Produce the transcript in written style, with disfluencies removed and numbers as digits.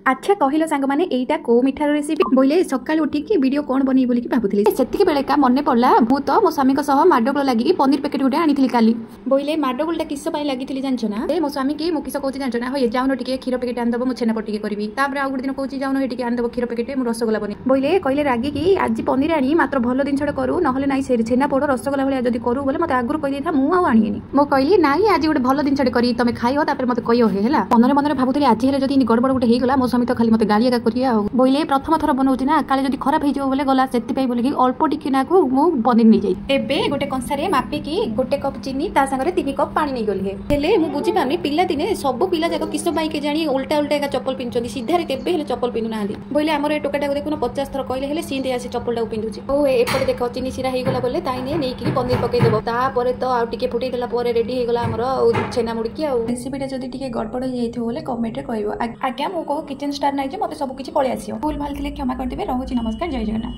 अच्छा कहल सांग मैंने एटा को मिठार रेसिपी बोले सकाल उठिकी वीडियो कौन बनी बोली भावुली से बेले का मन पड़ा मु तो मो स्वामी माडगोल लगी पनीर पैकेट गोटे आनी काली बोले माडगोलटा किस लगी जानच ना मो स्वामी की मो किस कौन जानच ना हे जाऊन टे क्षीर पैकेट आनदब मुझे छेना पटी करी आउ गोटे दिन कौन जाऊन ये आनदब क्षीर पैकेट मु रसगोला बनी बोले कहले रागी की आज पनीर आनी मात्र भल जिन करू ना ना से छेना पोड़ रसगोला भाई जब करू बोले मत आगुरी कही था मुझे आनी मो कहली ना आज गोटे भल जिन कर तुम खाइब मत कह है मन मन भावुली आज जब गड़बड़ गोटे होगा मो स्वामी तो खाली मत गाड़ी करिए बोले प्रथम थर बनाऊँ ना काले जब खराब हो बोले गला से बोलिकी अल्प टिके नाकू मु पनीर नहीं जाए एवं गोटे कंसारे मापिकी गोटे कप चीनी ता सागर 3 कप पानी नहीं गली है मुझे बुझीपारे पिला दिने सब पिला जाक किस के जानी उल्टा उल्टा एक चप्पल पिंधुंट सीधारे केबे चप्पल पिंधु ना बोले आमर ए टोकाटा देखुन 50 थर कहले सीधे आसी चप्पल पिंधुची ओ एपटे देख चीनी सिरा होगा बोले ताइने नहीं पनीर पकईदेव तापर तो आउ टे फुटे देला रेडी होगा आमर छेना मुड़की आ रेसिपीटा जब गड़बड़ हो जाए बोले कमेंट कह आज्ञा मो किचन स्टार ना मत सब किसी पलि आस भूल भाल क्षमा करदे। रोचे नमस्कार, जय जगन्नाथ।